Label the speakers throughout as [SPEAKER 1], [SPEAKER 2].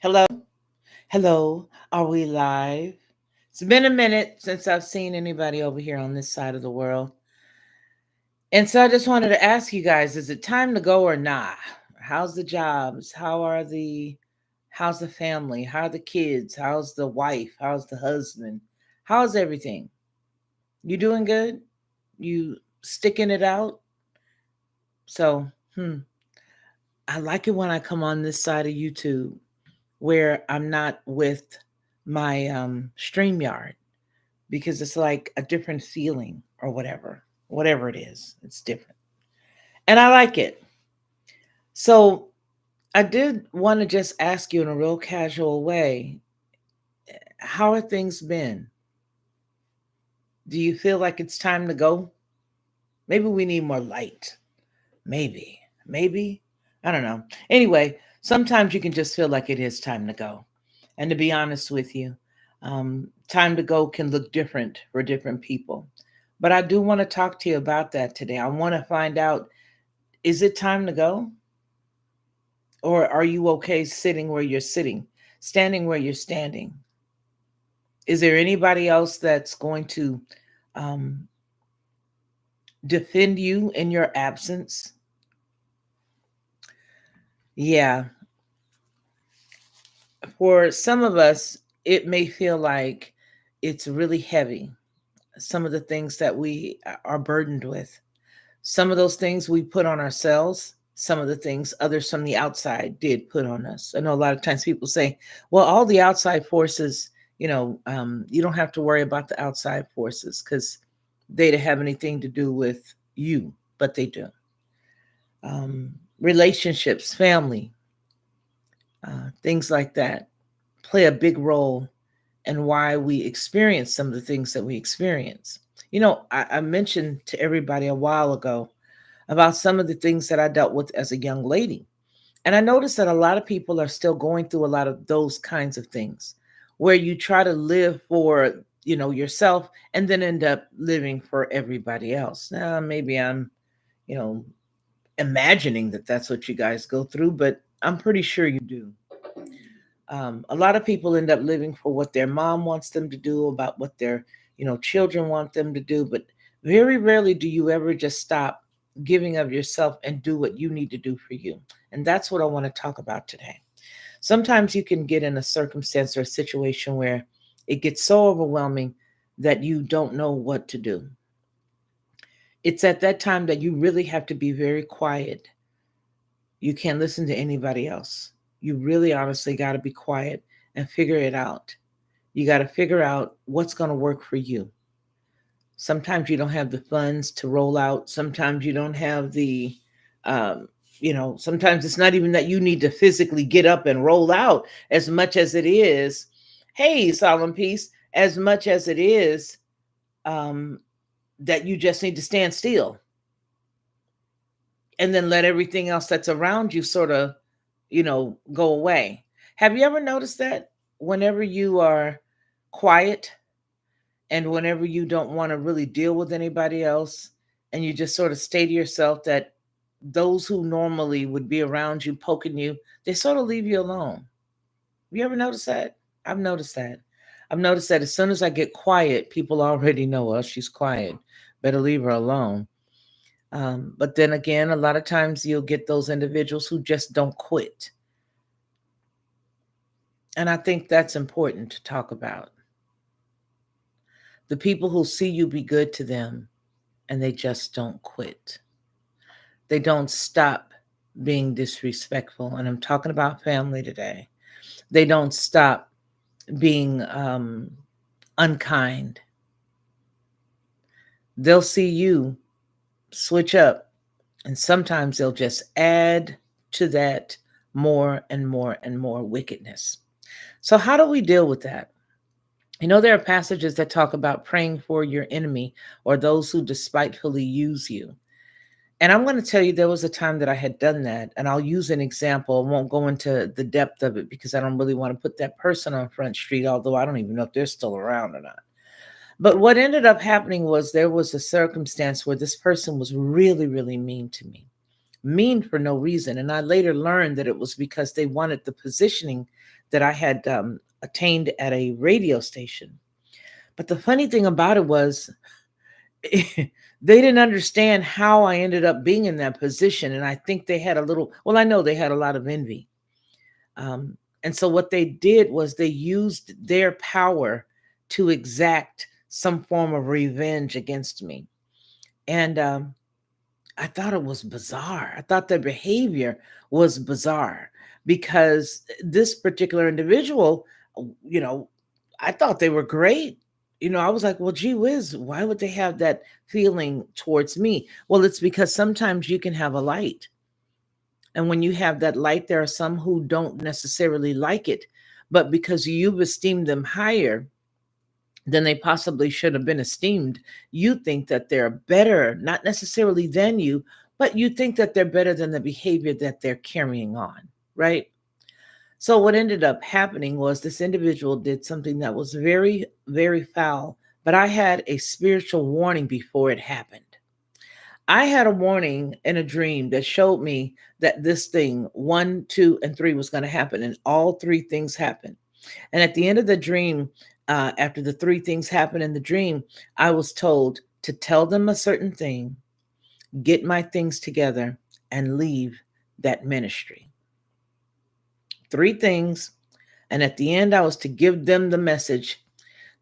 [SPEAKER 1] Hello, hello. Are we live? It's been a minute since I've seen anybody over here on this side of the world. And so I just wanted to ask you guys, is it time to go or not? How's the jobs? How's the family? How are the kids? How's the wife? How's the husband? How's everything? You doing good? You sticking it out? So, I like it when I come on this side of YouTube where I'm not with my StreamYard because it's like a different feeling or whatever it is, it's different. And I like it. So I did want to just ask you in a real casual way, how have things been? Do you feel like it's time to go? Maybe we need more light. Maybe. I don't know. Anyway, sometimes you can just feel like it is time to go. And to be honest with you, time to go can look different for different people. But I do want to talk to you about that today. I want to find out, is it time to go? Or are you okay sitting where you're sitting, standing where you're standing? Is there anybody else that's going to um, defend you in your absence? Yeah, for some of us, it may feel like it's really heavy. Some of the things that we are burdened with, some of those things we put on ourselves, some of the things others from the outside did put on us. I know a lot of times people say, well, all the outside forces, you don't have to worry about the outside forces because they don't have anything to do with you, but they do. Relationships, family, things like that play a big role in why we experience some of the things that we experience. I mentioned to everybody a while ago about some of the things that I dealt with as a young lady. And I noticed that a lot of people are still going through a lot of those kinds of things where you try to live for, yourself and then end up living for everybody else. Now, maybe I'm, you know, imagining that that's what you guys go through, but I'm pretty sure you do. A lot of people end up living for what their mom wants them to do, about what their, children want them to do, but very rarely do you ever just stop giving of yourself and do what you need to do for you. And that's what I want to talk about today. Sometimes you can get in a circumstance or a situation where it gets so overwhelming that you don't know what to do. It's at that time that you really have to be very quiet. You can't listen to anybody else. You really honestly got to be quiet and figure it out. You got to figure out what's going to work for you. Sometimes you don't have the funds to roll out. Sometimes you don't have um, sometimes it's not even that you need to physically get up and roll out as much as it is, hey, solemn peace, as much as it is um, that you just need to stand still and then let everything else that's around you sort of, go away. Have you ever noticed that whenever you are quiet and whenever you don't want to really deal with anybody else and you just sort of stay to yourself, that those who normally would be around you poking you, they sort of leave you alone? Have you ever noticed that? I've noticed that. I've noticed that as soon as I get quiet, people already know, well, she's quiet. Better leave her alone. But then again, a lot of times you'll get those individuals who just don't quit. And I think that's important to talk about. The people who see you be good to them and they just don't quit. They don't stop being disrespectful. And I'm talking about family today. They don't stop being unkind. They'll see you switch up, and sometimes they'll just add to that more and more and more wickedness. So, how do we deal with that? There are passages that talk about praying for your enemy or those who despitefully use you. And I'm going to tell you, there was a time that I had done that. And I'll use an example. I won't go into the depth of it because I don't really want to put that person on Front Street, although I don't even know if they're still around or not. But what ended up happening was there was a circumstance where this person was really, really mean to me. mean for no reason. And I later learned that it was because they wanted the positioning that I had attained at a radio station. But the funny thing about it was, they didn't understand how I ended up being in that position. And I think they had a little, well, I know they had a lot of envy. And so what they did was they used their power to exact some form of revenge against me. And I thought it was bizarre. I thought their behavior was bizarre because this particular individual, you know, I thought they were great. I was like, well, gee whiz, why would they have that feeling towards me? Well, it's because sometimes you can have a light. And when you have that light, there are some who don't necessarily like it. But because you've esteemed them higher than they possibly should have been esteemed, you think that they're better, not necessarily than you, but you think that they're better than the behavior that they're carrying on, right? So what ended up happening was this individual did something that was very, very foul, but I had a spiritual warning before it happened. I had a warning in a dream that showed me that this thing, one, two, and three, was going to happen. And all three things happened. And at the end of the dream, after the three things happened in the dream, I was told to tell them a certain thing, get my things together, and leave that ministry. Three things. And at the end, I was to give them the message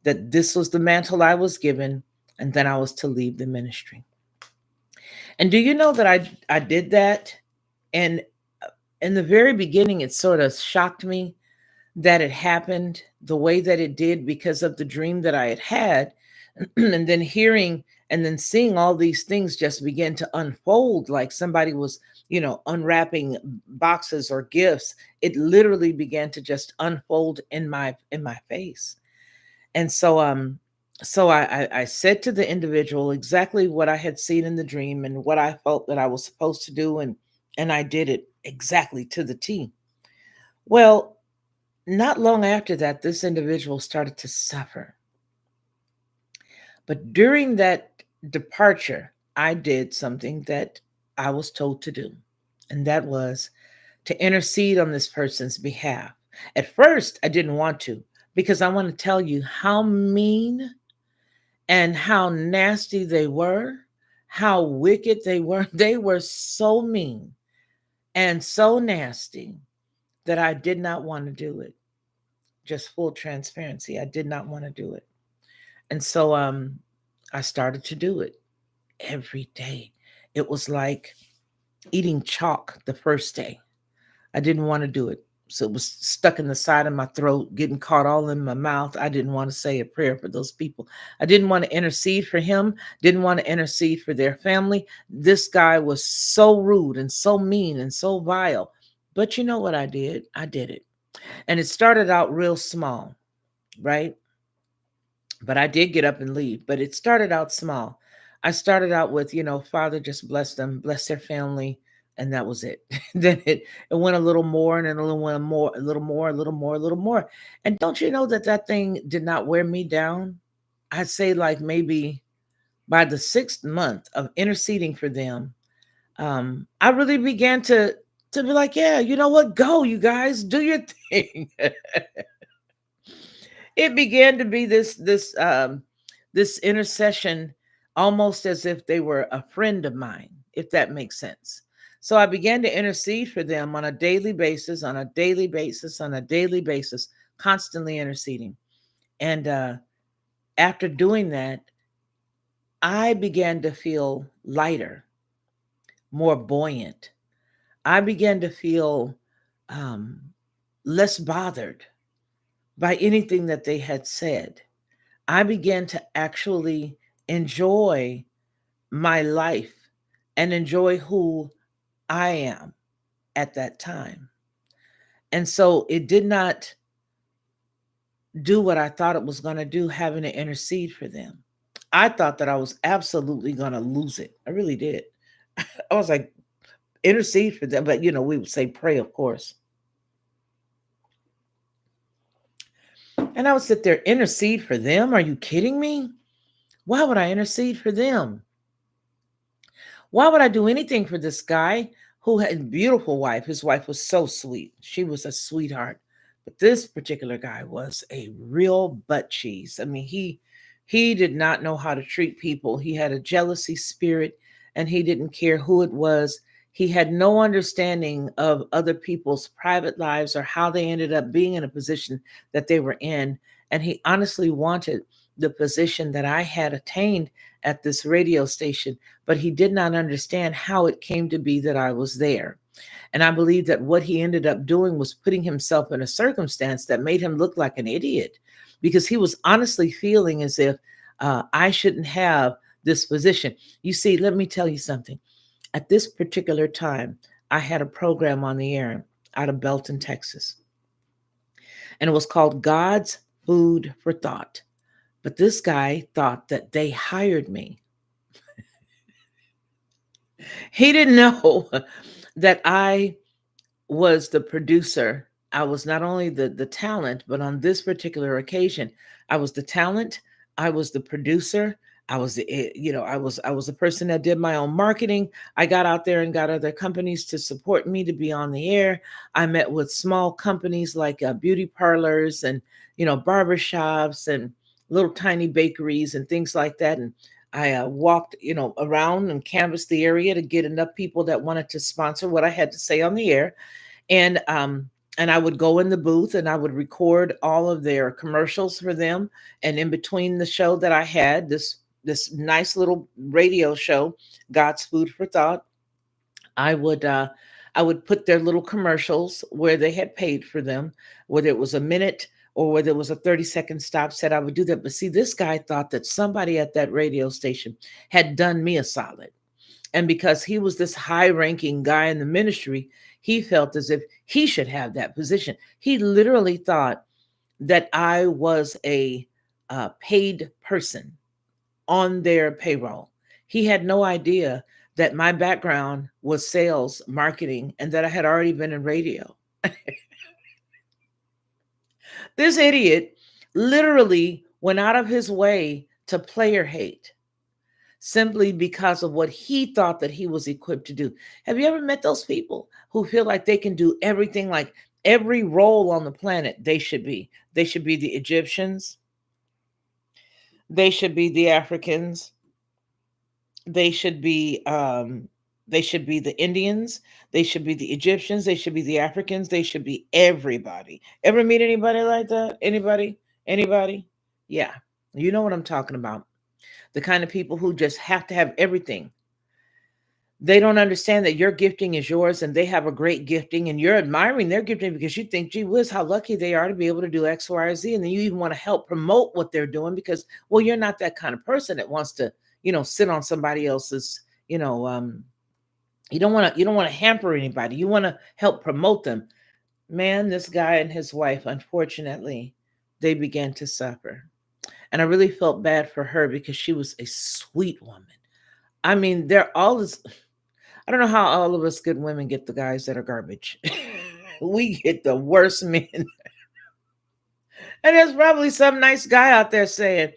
[SPEAKER 1] that this was the mantle I was given, and then I was to leave the ministry. And do you know that I did that? And in the very beginning, it sort of shocked me that it happened the way that it did because of the dream that I had had. And then hearing and then seeing all these things just begin to unfold like somebody was, unwrapping boxes or gifts. It literally began to just unfold in my face. And so I said to the individual exactly what I had seen in the dream and what I felt that I was supposed to do, and I did it exactly to the T. Well, not long after that, this individual started to suffer. But during that departure, I did something that I was told to do, and that was to intercede on this person's behalf. At first, I didn't want to because I want to tell you how mean and how nasty they were, how wicked they were. They were so mean and so nasty that I did not want to do it. Just full transparency, I did not want to do it. And so I started to do it every day. It was like eating chalk the first day. I didn't want to do it. So it was stuck in the side of my throat, getting caught all in my mouth. I didn't want to say a prayer for those people. I didn't want to intercede for him, didn't want to intercede for their family. This guy was so rude and so mean and so vile. But you know what I did? I did it. And it started out real small, right? But I did get up and leave. But it started out small. I started out with, Father, just bless them, bless their family, and that was it. Then it went a little more, and then a little went more, a little more, a little more, a little more. And don't you know that that thing did not wear me down? I'd say like maybe by the 6th month of interceding for them, I really began to be like, yeah, you know what? Go, you guys, do your thing. It began to be this intercession almost as if they were a friend of mine, if that makes sense. So I began to intercede for them on a daily basis, on a daily basis, on a daily basis, constantly interceding. And after doing that, I began to feel lighter, more buoyant. I began to feel um, less bothered by anything that they had said. I began to actually enjoy my life and enjoy who I am at that time. And so it did not do what I thought it was going to do, having to intercede for them. I thought that I was absolutely going to lose it. I really did. I was like, intercede for them. But, we would say pray, of course. And I would sit there, intercede for them? Are you kidding me? Why would I intercede for them? Why would I do anything for this guy who had a beautiful wife. His wife was so sweet. She was a sweetheart. But this particular guy was a real butt cheese. I mean, he did not know how to treat people. He had a jealousy spirit and he didn't care who it was. He had no understanding of other people's private lives or how they ended up being in a position that they were in. And he honestly wanted the position that I had attained at this radio station, but he did not understand how it came to be that I was there. And I believe that what he ended up doing was putting himself in a circumstance that made him look like an idiot because he was honestly feeling as if I shouldn't have this position. You see, let me tell you something. At this particular time, I had a program on the air out of Belton, Texas, and it was called God's Food for Thought. But this guy thought that they hired me. He didn't know that I was the producer. I was not only the talent, but on this particular occasion, I was the talent, I was the producer, I was I was the person that did my own marketing. I got out there and got other companies to support me to be on the air. I met with small companies like beauty parlors and barbershops and little tiny bakeries and things like that. And I walked around and canvassed the area to get enough people that wanted to sponsor what I had to say on the air. And I would go in the booth and I would record all of their commercials for them. And in between the show that I had, this nice little radio show, God's Food for Thought, I would I would put their little commercials where they had paid for them, whether it was a minute or whether it was a 30-second stop set. I would do that. But see, this guy thought that somebody at that radio station had done me a solid. And because he was this high ranking guy in the ministry, he felt as if he should have that position. He literally thought that I was a paid person on their payroll. He had no idea that my background was sales, marketing, and that I had already been in radio. This idiot literally went out of his way to player hate simply because of what he thought that he was equipped to do. Have you ever met those people who feel like they can do everything, like every role on the planet they should be? They should be the Egyptians. They should be the Africans. They should be the Indians. They should be the Egyptians. They should be the Africans. They should be everybody. Ever meet anybody like that? Anybody? Anybody? Yeah. You know what I'm talking about. The kind of people who just have to have everything. They don't understand that your gifting is yours and they have a great gifting and you're admiring their gifting because you think, gee whiz, how lucky they are to be able to do X, Y, or Z. And then you even want to help promote what they're doing because, well, you're not that kind of person that wants to, sit on somebody else's, you don't want to hamper anybody. You want to help promote them. Man, this guy and his wife, unfortunately, they began to suffer. And I really felt bad for her because she was a sweet woman. I mean, they're all this. I don't know how all of us good women get the guys that are garbage. We get the worst men. And there's probably some nice guy out there saying,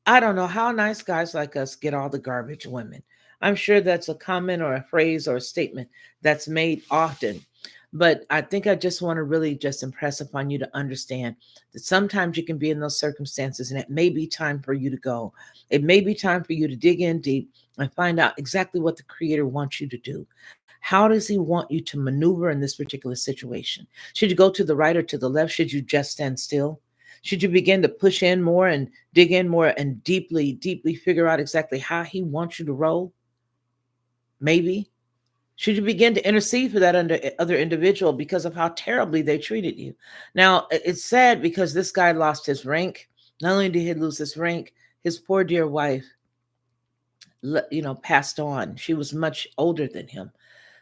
[SPEAKER 1] I don't know how nice guys like us get all the garbage women. I'm sure that's a comment or a phrase or a statement that's made often. But I think I just want to really just impress upon you to understand that sometimes you can be in those circumstances and it may be time for you to go. It may be time for you to dig in deep and find out exactly what the Creator wants you to do. How does He want you to maneuver in this particular situation? Should you go to the right or to the left? Should you just stand still? Should you begin to push in more and dig in more and deeply, deeply figure out exactly how He wants you to roll? Maybe. Should you begin to intercede for that other individual because of how terribly they treated you? Now, it's sad because this guy lost his rank. Not only did he lose his rank, his poor dear wife, passed on. She was much older than him,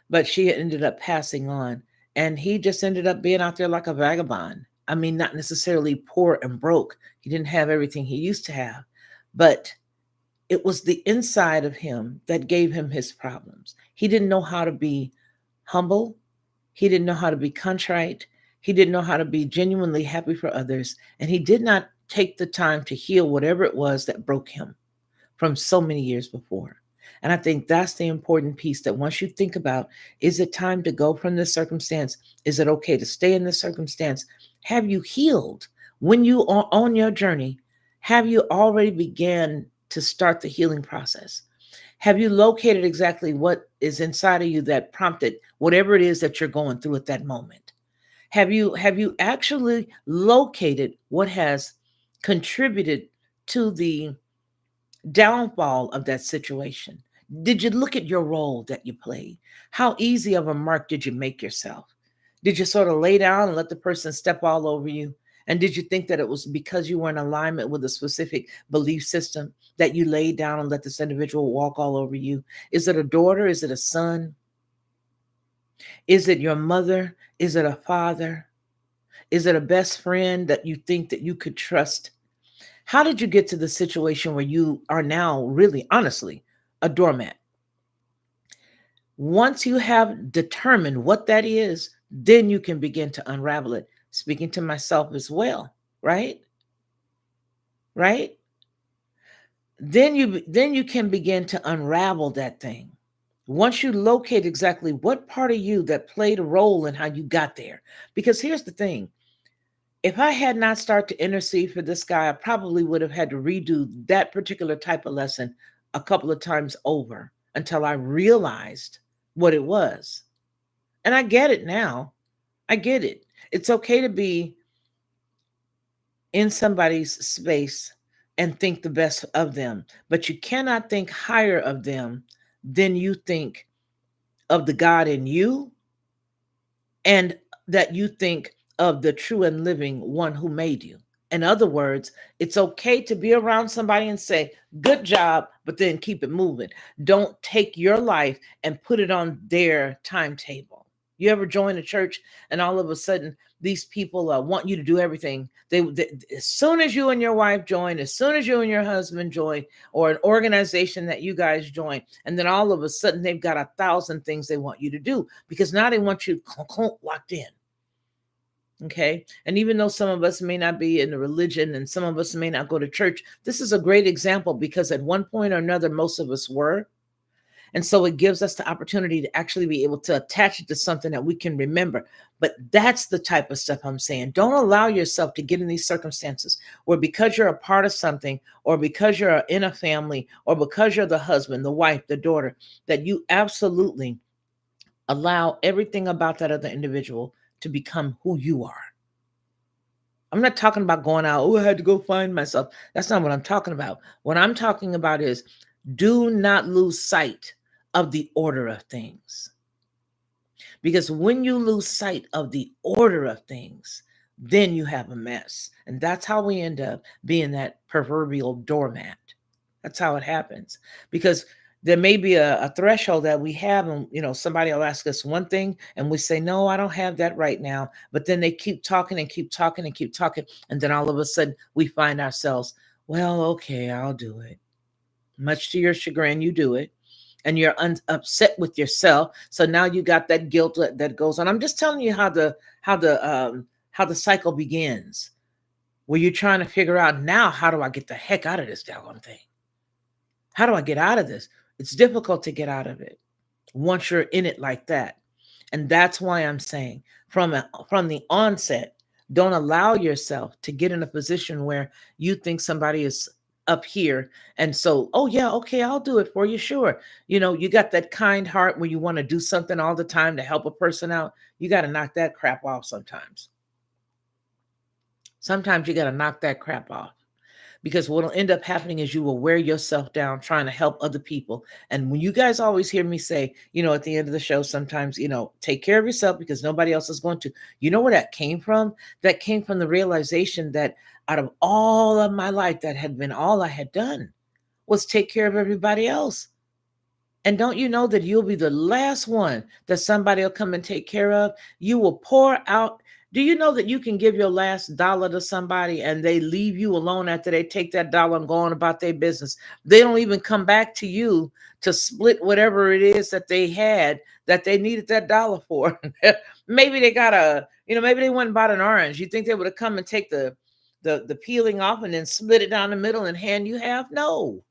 [SPEAKER 1] but she ended up passing on. And he just ended up being out there like a vagabond. I mean, not necessarily poor and broke. He didn't have everything he used to have, but it was the inside of him that gave him his problems. He didn't know how to be humble. He didn't know how to be contrite. He didn't know how to be genuinely happy for others. And he did not take the time to heal whatever it was that broke him from so many years before. And I think that's the important piece, that once you think about, is it time to go from this circumstance? Is it okay to stay in this circumstance? Have you healed? When you are on your journey, have you already began to start the healing process? Have you located exactly what is inside of you that prompted whatever it is that you're going through at that moment? Have you actually located what has contributed to the downfall of that situation? Did you look at your role that you played? How easy of a mark did you make yourself? Did you sort of lay down and let the person step all over you? And did you think that it was because you were in alignment with a specific belief system that you laid down and let this individual walk all over you? Is it a daughter? Is it a son? Is it your mother? Is it a father? Is it a best friend that you think that you could trust? How did you get to the situation where you are now really, honestly, a doormat? Once you have determined what that is, then you can begin to unravel it. Speaking to myself as well, right? Right? Then you can begin to unravel that thing. Once you locate exactly what part of you that played a role in how you got there. Because here's the thing, if I had not started to intercede for this guy, I probably would have had to redo that particular type of lesson a couple of times over until I realized what it was. And I get it now. I get it. It's okay to be in somebody's space and think the best of them, but you cannot think higher of them than you think of the God in you, and that you think of the true and living one who made you. In other words, it's okay to be around somebody and say, good job, but then keep it moving. Don't take your life and put it on their timetable. You ever join a church and all of a sudden these people want you to do everything? They as soon as you and your wife join, as soon as you and your husband join, or an organization that you guys join, and then all of a sudden they've got 1,000 things they want you to do because now they want you locked in. Okay. And even though some of us may not be in the religion and some of us may not go to church, this is a great example because at one point or another, most of us were. And so it gives us the opportunity to actually be able to attach it to something that we can remember. But that's the type of stuff I'm saying. Don't allow yourself to get in these circumstances where, because you're a part of something, or because you're in a family, or because you're the husband, the wife, the daughter, that you absolutely allow everything about that other individual to become who you are. I'm not talking about going out, oh, I had to go find myself. That's not what I'm talking about. What I'm talking about is, do not lose sight of the order of things. Because when you lose sight of the order of things, then you have a mess. And that's how we end up being that proverbial doormat. That's how it happens. Because there may be a threshold that we have, and somebody will ask us one thing and we say, no, I don't have that right now. But then they keep talking and keep talking and keep talking. And then all of a sudden we find ourselves, well, okay, I'll do it. Much to your chagrin, you do it. And you're upset with yourself. So now you got that guilt that goes on. I'm just telling you how the cycle begins, where you're trying to figure out, now, how do I get the heck out of this doggone thing? How do I get out of this? It's difficult to get out of it once you're in it like that. And that's why I'm saying, from the onset, don't allow yourself to get in a position where you think somebody is up here. And so, oh yeah, okay, I'll do it for you. Sure. You got that kind heart where you want to do something all the time to help a person out. You got to knock that crap off sometimes. Sometimes you got to knock that crap off. Because what will end up happening is you will wear yourself down trying to help other people. And when you guys always hear me say, at the end of the show, sometimes, take care of yourself because nobody else is going to. You know where that came from? That came from the realization that out of all of my life, that had been all I had done was take care of everybody else. And don't you know that you'll be the last one that somebody will come and take care of? You will pour out. Do you know that you can give your last dollar to somebody and they leave you alone after they take that dollar and go on about their business? They don't even come back to you to split whatever it is that they had that they needed that dollar for. Maybe they got maybe they went and bought an orange. You think they would have come and take the peeling off and then split it down the middle and hand you half? No.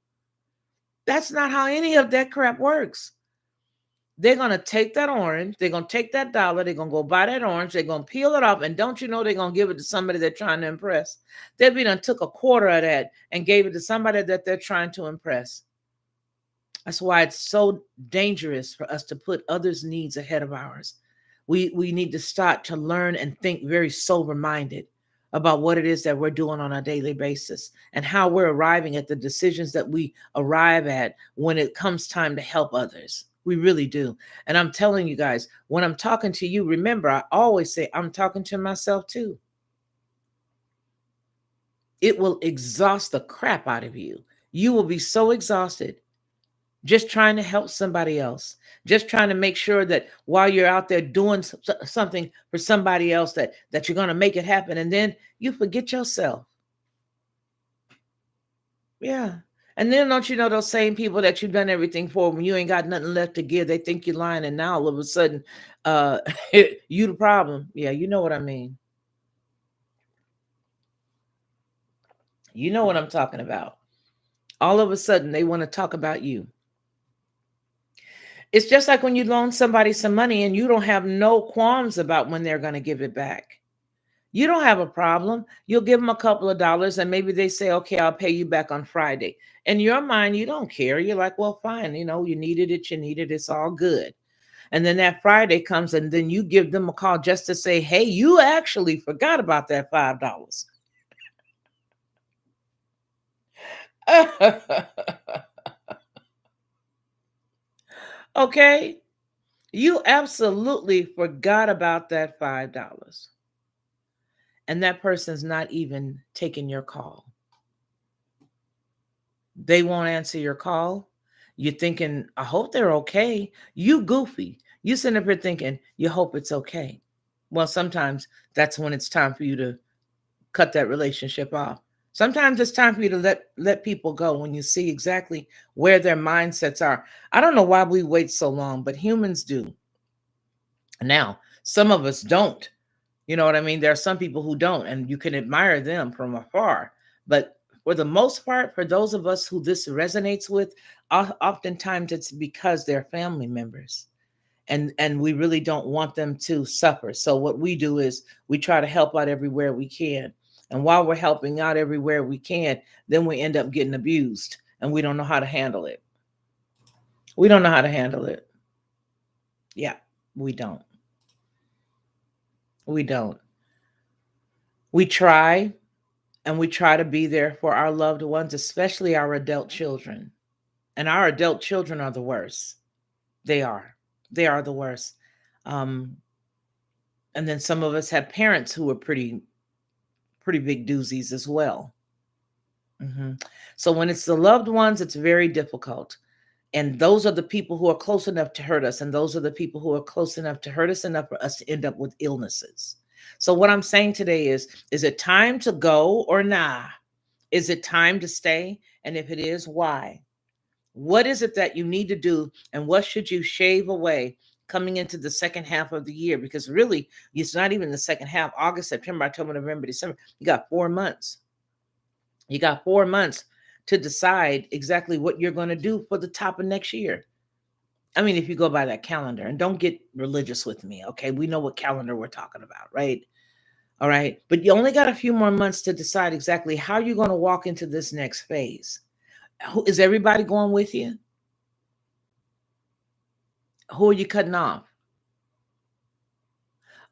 [SPEAKER 1] That's not how any of that crap works. They're going to take that orange, they're going to take that dollar, they're going to go buy that orange, they're going to peel it off, and don't you know they're going to give it to somebody they're trying to impress? They be done took a quarter of that and gave it to somebody that they're trying to impress. That's why it's so dangerous for us to put others' needs ahead of ours. We need to start to learn and think very sober-minded about what it is that we're doing on a daily basis and how we're arriving at the decisions that we arrive at when it comes time to help others. We really do. And I'm telling you guys, when I'm talking to you, remember, I always say I'm talking to myself too. It will exhaust the crap out of you. You will be so exhausted just trying to help somebody else, just trying to make sure that while you're out there doing something for somebody else that you're going to make it happen, and then you forget yourself. Yeah. And then don't you know those same people that you've done everything for, when you ain't got nothing left to give, they think you're lying, and now all of a sudden you the problem. Yeah, you know what I mean. You know what I'm talking about. All of a sudden they want to talk about you. It's just like when you loan somebody some money and you don't have no qualms about when they're going to give it back. You don't have a problem. You'll give them a couple of dollars and maybe they say, okay, I'll pay you back on Friday. In your mind, you don't care. You're like, well, fine. You know, you needed it. It's all good. And then that Friday comes and then you give them a call just to say, hey, you actually forgot about that $5. Okay. You absolutely forgot about that $5. And that person's not even taking your call. They won't answer your call. You're thinking, I hope they're okay. You goofy. You sitting up here thinking, you hope it's okay. Well, sometimes that's when it's time for you to cut that relationship off. Sometimes it's time for you to let people go when you see exactly where their mindsets are. I don't know why we wait so long, but humans do. Now, some of us don't. You know what I mean? There are some people who don't, and you can admire them from afar. But for the most part, for those of us who this resonates with, oftentimes it's because they're family members. And we really don't want them to suffer. So what we do is we try to help out everywhere we can. And while we're helping out everywhere we can, then we end up getting abused and we don't know how to handle it. We don't know how to handle it. Yeah, we don't. We don't. We try, and we try to be there for our loved ones, especially our adult children. And our adult children are the worst. They are. They are the worst. Um, and then some of us have parents who are pretty big doozies as well. So when it's the loved ones, it's very difficult. And those are the people who are close enough to hurt us. And those are the people who are close enough to hurt us enough for us to end up with illnesses. So what I'm saying today is it time to go or nah? Is it time to stay? And if it is, why? What is it that you need to do? And what should you shave away coming into the second half of the year? Because really, it's not even the second half. August, September, October, November, December. You got 4 months. You got 4 months to decide exactly what you're going to do for the top of next year. I mean, if you go by that calendar, and don't get religious with me, okay? We know what calendar we're talking about, right? All right. But you only got a few more months to decide exactly how you're going to walk into this next phase. Is everybody going with you? Who are you cutting off?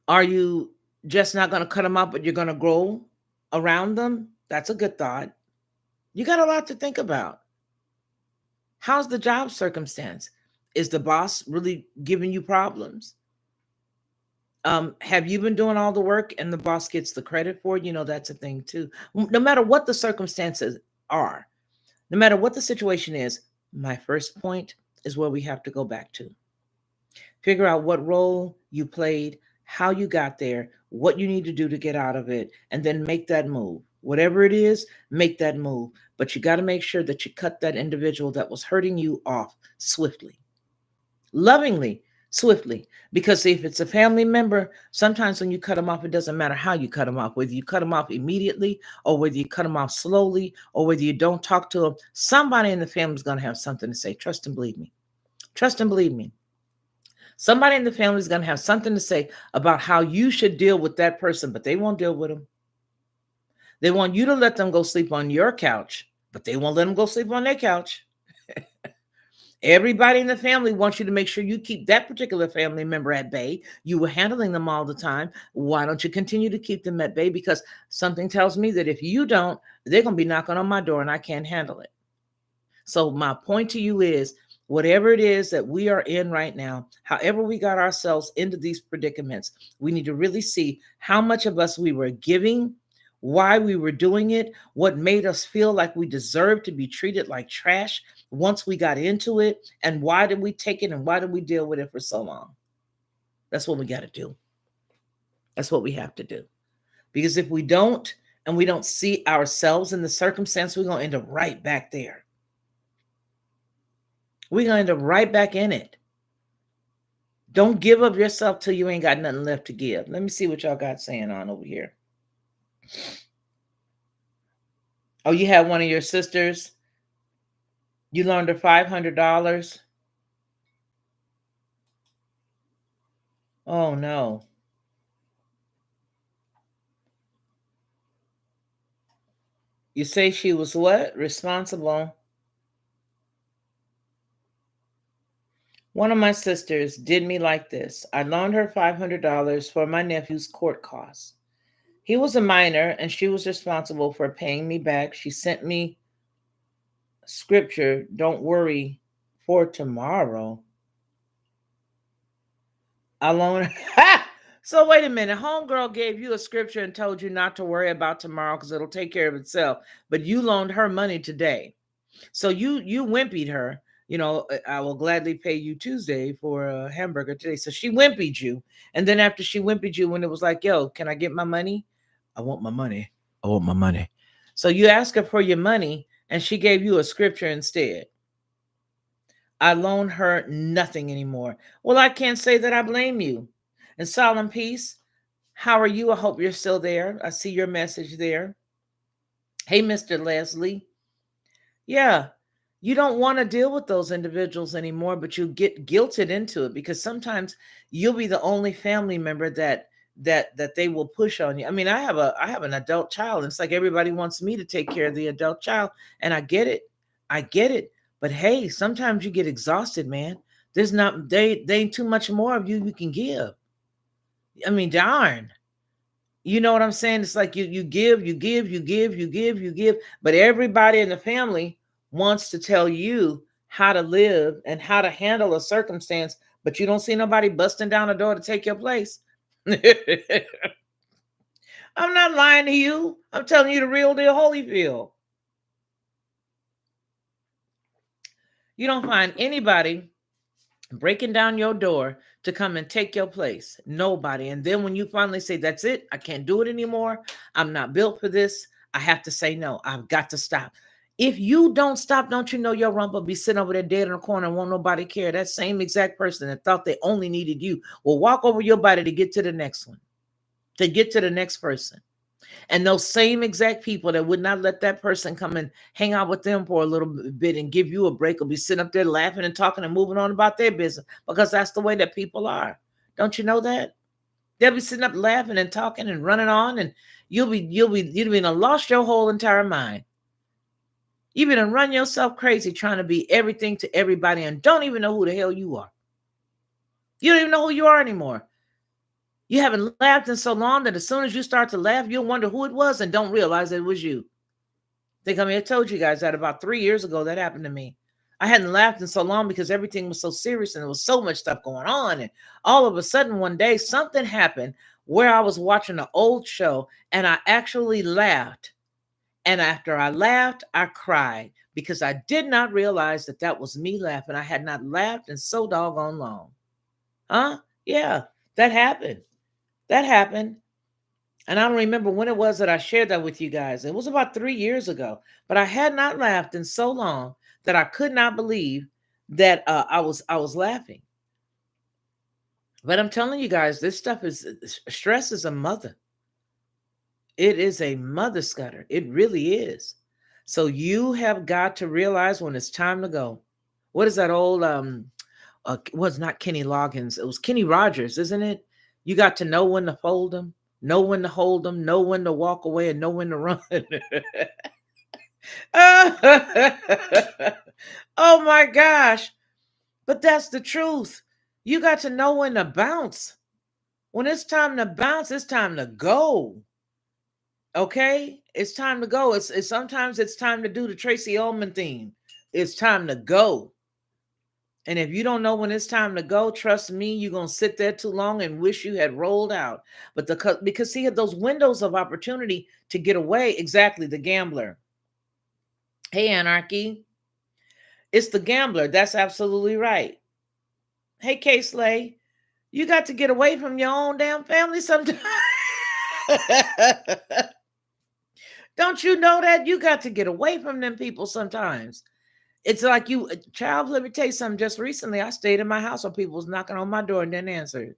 [SPEAKER 1] Are you just not going to cut them off, but you're going to grow around them? That's a good thought. You got a lot to think about. How's the job circumstance? Is the boss really giving you problems? Have you been doing all the work and the boss gets the credit for it? You know, that's a thing too. No matter what the circumstances are, no matter what the situation is, my first point is where we have to go back to. Figure out what role you played, how you got there, what you need to do to get out of it, and then make that move. Whatever it is, make that move. But you got to make sure that you cut that individual that was hurting you off swiftly, lovingly. swiftly. Because if it's a family member, sometimes when you cut them off, it doesn't matter how you cut them off, whether you cut them off immediately or whether you cut them off slowly or whether you don't talk to them. Somebody in the family is going to have something to say. Trust and believe me. Trust and believe me. Somebody in the family is going to have something to say about how you should deal with that person, but they won't deal with them. They want you to let them go sleep on your couch, but they won't let them go sleep on their couch. Everybody in the family wants you to make sure you keep that particular family member at bay. You were handling them all the time. Why don't you continue to keep them at bay? Because something tells me that if you don't, they're going to be knocking on my door and I can't handle it. So my point to you is, whatever it is that we are in right now, however we got ourselves into these predicaments, we need to really see how much of us we were giving, why we were doing it, what made us feel like we deserved to be treated like trash once we got into it, and why did we take it and why did we deal with it for so long? That's what we got to do. That's what we have to do. Because if we don't, and we don't see ourselves in the circumstance, we're going to end up right back there. We're going to end up right back in it. Don't give up yourself till you ain't got nothing left to give. Let me see what y'all got saying on over here. Oh, you had one of your sisters. You loaned her $500. Oh, no. You say she was what? Responsible. One of my sisters did me like this. I loaned her $500 for my nephew's court costs. He was a minor and she was responsible for paying me back. She sent me scripture, don't worry for tomorrow. I loaned her. So wait a minute. Homegirl gave you a scripture and told you not to worry about tomorrow because it'll take care of itself. But you loaned her money today. So you wimpied her. You know, I will gladly pay you Tuesday for a hamburger today. So she wimpied you. And then after she wimpied you, when it was like, yo, can I get my money? I want my money. I want my money. So you asked her for your money and she gave you a scripture instead. I loan her nothing anymore. Well, I can't say that I blame you. And Solemn Peace, how are you? I hope you're still there. I see your message there. Hey, Mr. Leslie. Yeah, you don't want to deal with those individuals anymore, but you get guilted into it because sometimes you'll be the only family member that they will push on you. I mean, I have an adult child, and it's like everybody wants me to take care of the adult child, and I get it. I get it. But hey, sometimes you get exhausted, man. There's not they ain't too much more of you can give. I mean, darn. You know what I'm saying? It's like you give, but everybody in the family wants to tell you how to live and how to handle a circumstance, but you don't see nobody busting down the door to take your place. I'm not lying to you. I'm telling you the real deal, Holyfield. You don't find anybody breaking down your door to come and take your place. Nobody. And then when you finally say, that's it, I can't do it anymore. I'm not built for this. I have to say no. I've got to stop. If you don't stop, don't you know your rump will be sitting over there dead in the corner and won't nobody care? That same exact person that thought they only needed you will walk over your body to get to the next one, to get to the next person. And those same exact people that would not let that person come and hang out with them for a little bit and give you a break will be sitting up there laughing and talking and moving on about their business because that's the way that people are. Don't you know that? They'll be sitting up laughing and talking and running on, and you've been lost your whole entire mind. You've been run yourself crazy trying to be everything to everybody and don't even know who the hell you are. You don't even know who you are anymore. You haven't laughed in so long that as soon as you start to laugh, you'll wonder who it was and don't realize it was you. I think I told you guys that about 3 years ago that happened to me. I hadn't laughed in so long because everything was so serious and there was so much stuff going on. And all of a sudden one day something happened where I was watching an old show and I actually laughed. And after I laughed, I cried because I did not realize that that was me laughing. I had not laughed in so doggone long. Huh? Yeah, that happened. That happened. And I don't remember when it was that I shared that with you guys. It was about 3 years ago. But I had not laughed in so long that I could not believe that I was laughing. But I'm telling you guys, this stuff stress is a mother. It is a mother scudder. It really is. So you have got to realize when it's time to go. What is that old was not Kenny Loggins. It was Kenny Rogers, isn't it? You got to know when to fold them, know when to hold them, know when to walk away, and know when to run. Oh my gosh. But that's the truth. You got to know when to bounce. When it's time to bounce, it's time to go. Okay? It's time to go. It's sometimes it's time to do the Tracy Ullman theme. It's time to go. And if you don't know when it's time to go, trust me, you're going to sit there too long and wish you had rolled out. But because see those windows of opportunity to get away, exactly, the gambler. Hey, Anarchy. It's the gambler. That's absolutely right. Hey, K-Slay. You got to get away from your own damn family sometimes. Don't you know that? You got to get away from them people sometimes. It's like you, child, let me tell you something. Just recently, I stayed in my house while people was knocking on my door and didn't answer it.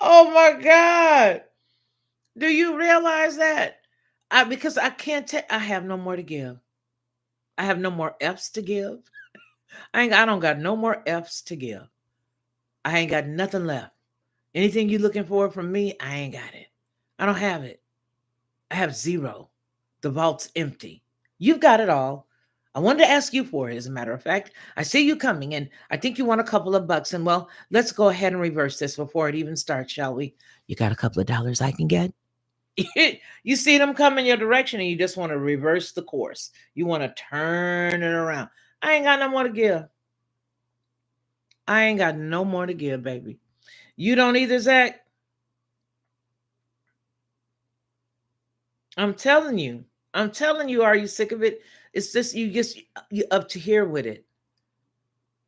[SPEAKER 1] Oh my God. Do you realize that? Because I can't take, I have no more to give. I have no more F's to give. I don't got no more F's to give. I ain't got nothing left. Anything you looking for from me, I ain't got it. I don't have it. I have zero. The vault's empty. You've got it all. I wanted to ask you for it, as a matter of fact. I see you coming, and I think you want a couple of bucks. And well, let's go ahead and reverse this before it even starts, shall we? You got a couple of dollars I can get? You see them coming your direction, and you just want to reverse the course. You want to turn it around. I ain't got no more to give. I ain't got no more to give, baby. You don't either, Zach? I'm telling you. I'm telling you, are you sick of it? It's just you're up to here with it.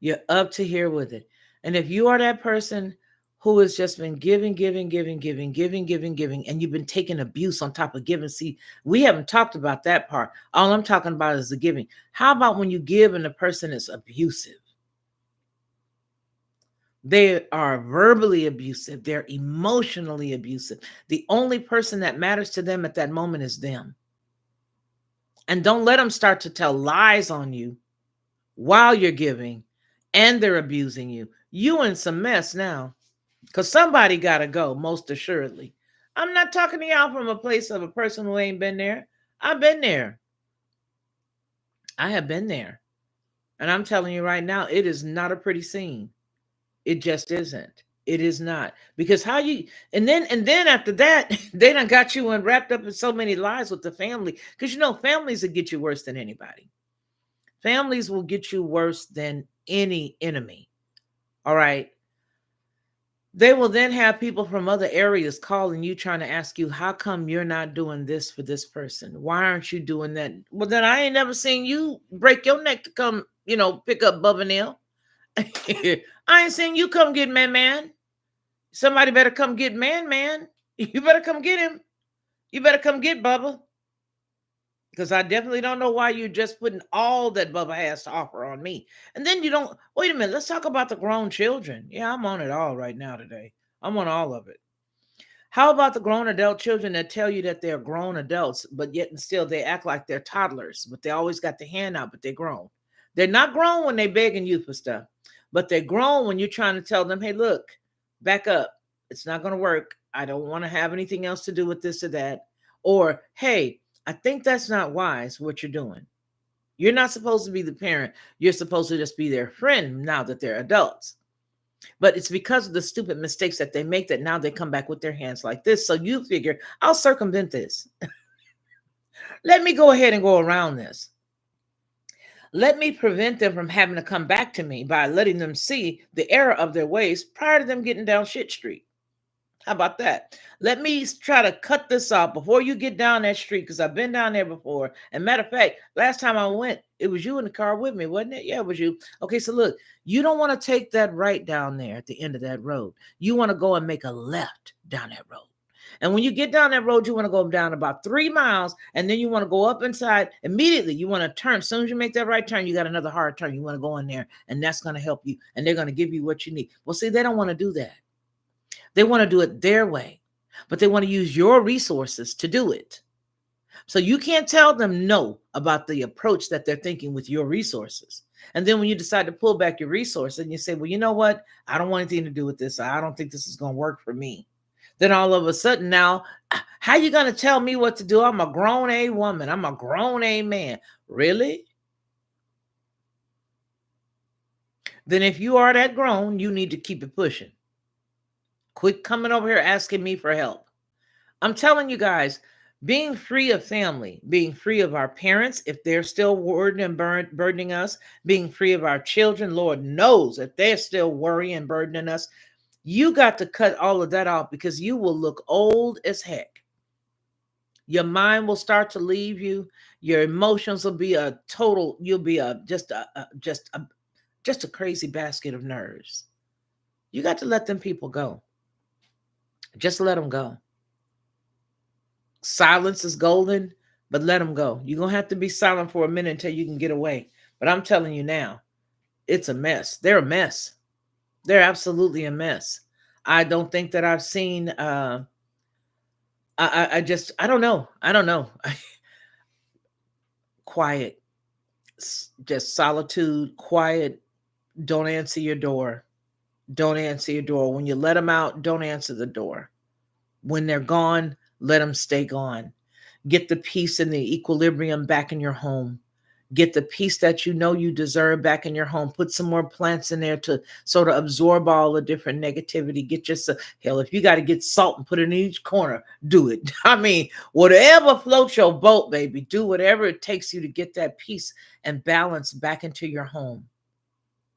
[SPEAKER 1] You're up to here with it. And if you are that person who has just been giving, and you've been taking abuse on top of giving. See, we haven't talked about that part. All I'm talking about is the giving. How about when you give and the person is abusive? They are verbally abusive. They're emotionally abusive. The only person that matters to them at that moment is them. And don't let them start to tell lies on you while you're giving and they're abusing you. You in some mess now because somebody got to go, most assuredly. I'm not talking to y'all from a place of a person who ain't been there. I've been there. I have been there. And I'm telling you right now, it is not a pretty scene. It just isn't. It is not. Because how you and then after that, they done got you and wrapped up in so many lies with the family. Because you know, families will get you worse than anybody. Families will get you worse than any enemy. All right. They will then have people from other areas calling you, trying to ask you, how come you're not doing this for this person? Why aren't you doing that? Well, then I ain't never seen you break your neck to come, pick up Bubba Nail. I ain't seen you come get man. Somebody better come get man. You better come get him. You better come get Bubba. Because I definitely don't know why you're just putting all that Bubba has to offer on me. And then you don't, wait a minute, let's talk about the grown children. Yeah, I'm on it all right now today. I'm on all of it. How about the grown adult children that tell you that they're grown adults, but yet and still they act like they're toddlers, but they always got the hand out, but they're grown. They're not grown when they're begging you for stuff, but they're grown when you're trying to tell them, hey, look, back up. It's not going to work. I don't want to have anything else to do with this or that. Or, hey, I think that's not wise what you're doing. You're not supposed to be the parent. You're supposed to just be their friend now that they're adults. But it's because of the stupid mistakes that they make that now they come back with their hands like this. So you figure, I'll circumvent this. Let me go ahead and go around this. Let me prevent them from having to come back to me by letting them see the error of their ways prior to them getting down shit street. How about that? Let me try to cut this off before you get down that street, because I've been down there before. And matter of fact, last time I went, it was you in the car with me, wasn't it? Yeah, it was you. Okay, so look, you don't want to take that right down there at the end of that road. You want to go and make a left down that road. And when you get down that road, you want to go down about 3 miles, and then you want to go up inside immediately. You want to turn. As soon as you make that right turn, you got another hard turn. You want to go in there, and that's going to help you, and they're going to give you what you need. Well, see, they don't want to do that. They want to do it their way, but they want to use your resources to do it. So you can't tell them no about the approach that they're thinking with your resources. And then when you decide to pull back your resources and you say, well, you know what? I don't want anything to do with this. I don't think this is going to work for me. Then all of a sudden now, how you going to tell me what to do? I'm a grown A woman. I'm a grown A man. Really? Then if you are that grown, you need to keep it pushing. Quit coming over here asking me for help. I'm telling you guys, being free of family, being free of our parents, if they're still worrying and burdening us, being free of our children, Lord knows if they're still worrying and burdening us, you got to cut all of that off, because you will look old as heck. Your mind will start to leave you. Your emotions will be a total, you'll be just a crazy basket of nerves. You got to let them people go. Just let them go. Silence is golden, but let them go. You're going to have to be silent for a minute until you can get away. But I'm telling you now, it's a mess. They're a mess. They're absolutely a mess. I don't think that I've seen, I don't know. I don't know. Quiet, just solitude, quiet. Don't answer your door. Don't answer your door. When you let them out, don't answer the door. When they're gone, let them stay gone. Get the peace and the equilibrium back in your home. Get the peace that you know you deserve back in your home. Put some more plants in there to sort of absorb all the different negativity. Get yourself, hell, if you got to get salt and put it in each corner, do it. I mean, whatever floats your boat, baby, do whatever it takes you to get that peace and balance back into your home.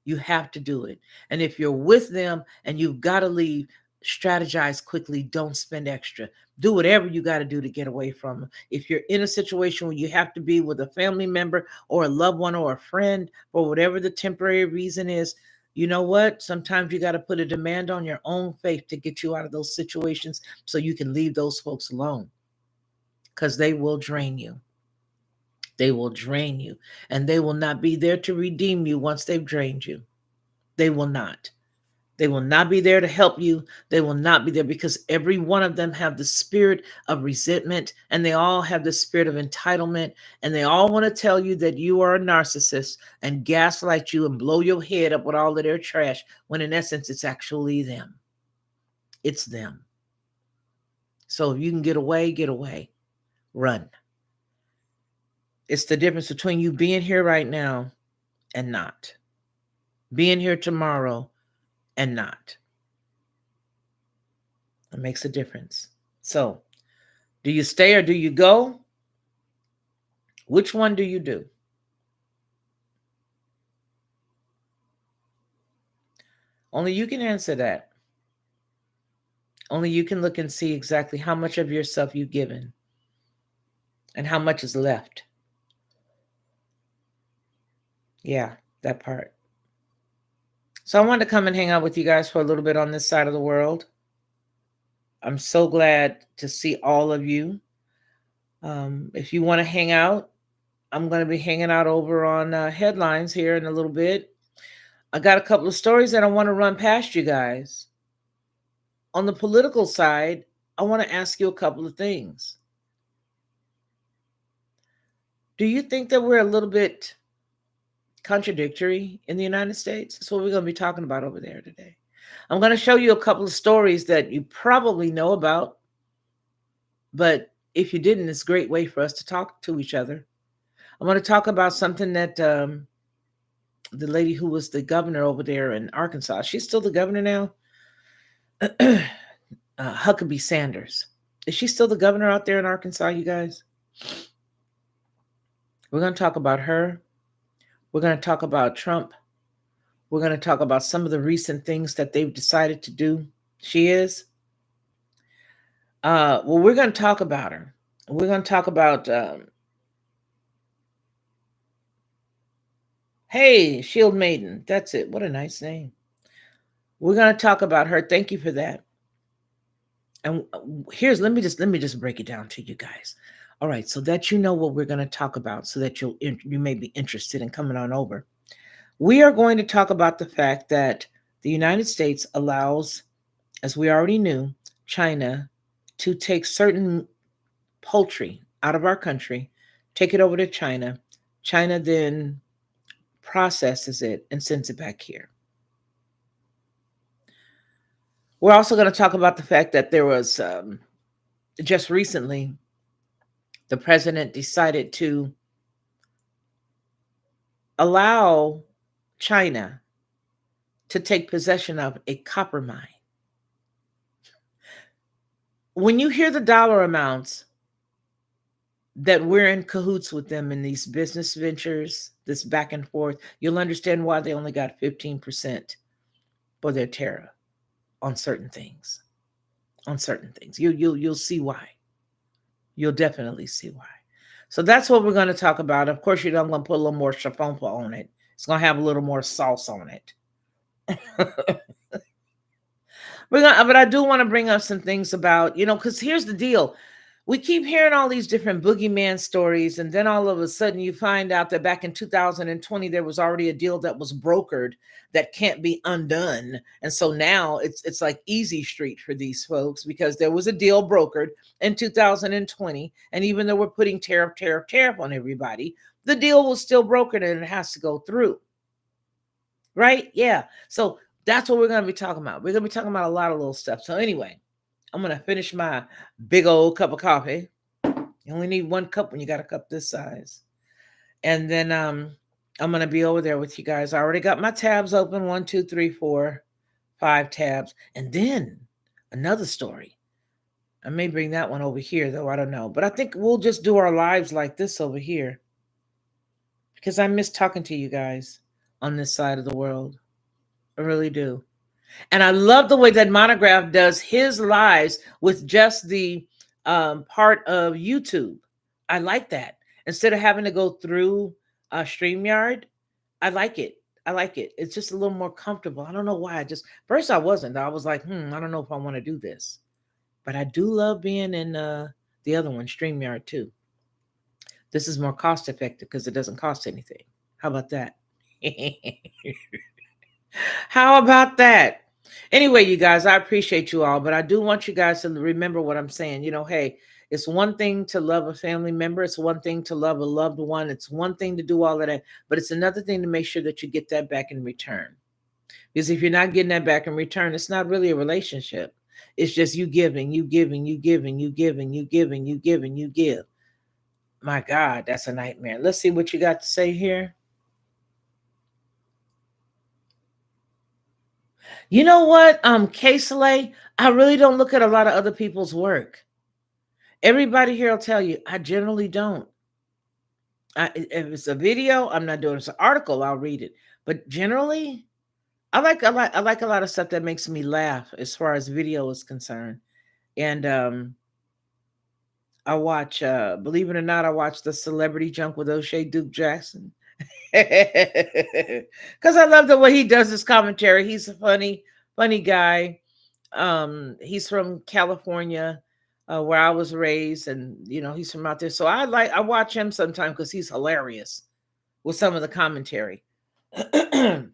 [SPEAKER 1] You have to do it. And if you're with them and you've got to leave, strategize quickly. Don't spend extra. Do whatever you got to do to get away from them. If you're in a situation where you have to be with a family member or a loved one or a friend, for whatever the temporary reason is, you know what? Sometimes you got to put a demand on your own faith to get you out of those situations so you can leave those folks alone, because they will drain you. They will drain you, and they will not be there to redeem you once they've drained you. They will not. They will not be there to help you. They will not be there, because every one of them have the spirit of resentment, and they all have the spirit of entitlement, and they all want to tell you that you are a narcissist and gaslight you and blow your head up with all of their trash, when in essence, it's actually them. It's them. So if you can get away, get away. Run. It's the difference between you being here right now and not. Being here tomorrow and not. It makes a difference. So, do you stay or do you go? Which one do you do? Only you can answer that. Only you can look and see exactly how much of yourself you've given and how much is left. Yeah, that part. So I wanted to come and hang out with you guys for a little bit on this side of the world. I'm so glad to see all of you. If you want to hang out, I'm going to be hanging out over on Headlines here in a little bit. I got a couple of stories that I want to run past you guys. On the political side, I want to ask you a couple of things. Do you think that we're a little bit contradictory in the United States? That's what we're going to be talking about over there today. I'm going to show you a couple of stories that you probably know about, but if you didn't, it's a great way for us to talk to each other. I'm going to talk about something that the lady who was the governor over there in Arkansas, she's still the governor now, Huckabee Sanders. Is she still the governor out there in Arkansas, you guys? We're going to talk about her. We're going to talk about Trump. We're going to talk about some of the recent things that they've decided to do. She is. Well, we're going to talk about her. We're going to talk about, hey, Shield Maiden. That's it. What a nice name. We're going to talk about her. Thank you for that. And here's let me just break it down to you guys. All right, so that you know what we're going to talk about, so that you may be interested in coming on over. We are going to talk about the fact that the United States allows, as we already knew, China to take certain poultry out of our country, take it over to China. China then processes it and sends it back here. We're also going to talk about the fact that there was just recently, the president decided to allow China to take possession of a copper mine. When you hear the dollar amounts that we're in cahoots with them in these business ventures, this back and forth, you'll understand why they only got 15% for their tariff on certain things. On certain things. You'll see why. You'll definitely see why. So that's what we're going to talk about. Of course, I'm going to put a little more chaponpa on it. It's going to have a little more sauce on it. But I do want to bring up some things about, because here's the deal. We keep hearing all these different boogeyman stories, and then all of a sudden you find out that back in 2020, there was already a deal that was brokered that can't be undone. And so now it's like easy street for these folks, because there was a deal brokered in 2020. And even though we're putting tariff on everybody, the deal was still brokered and it has to go through. Right? Yeah. So that's what we're going to be talking about. We're going to be talking about a lot of little stuff. So anyway, I'm going to finish my big old cup of coffee. You only need one cup when you got a cup this size. And then I'm going to be over there with you guys. I already got my tabs open. 1, 2, 3, 4, 5 tabs. And then another story. I may bring that one over here, though. I don't know. But I think we'll just do our lives like this over here, because I miss talking to you guys on this side of the world. I really do. And I love the way that Monograph does his lives with just the part of YouTube. I like that. Instead of having to go through StreamYard, I like it. I like it. It's just a little more comfortable. I don't know why. First I wasn't. I was like, I don't know if I want to do this. But I do love being in the other one, StreamYard too. This is more cost effective because it doesn't cost anything. How about that? How about that? Anyway, you guys, I appreciate you all, but I do want you guys to remember what I'm saying. Hey, it's one thing to love a family member. It's one thing to love a loved one. It's one thing to do all of that, but it's another thing to make sure that you get that back in return. Because if you're not getting that back in return, it's not really a relationship. It's just you giving, you giving, you giving, you giving, you giving, you giving, you give. My God, that's a nightmare. Let's see what you got to say here. You know what, K-Slay, I really don't look at a lot of other people's work. Everybody here will tell you, I generally don't. If it's a video, I'm not doing it. It's an article, I'll read it. But generally, I like a lot of stuff that makes me laugh as far as video is concerned. And I watch, believe it or not, I watch the Celebrity Junk with O'Shea Duke Jackson. Because I love the way he does his commentary. He's a funny guy. He's from California, where I was raised, and he's from out there. So I watch him sometimes because he's hilarious with some of the commentary. And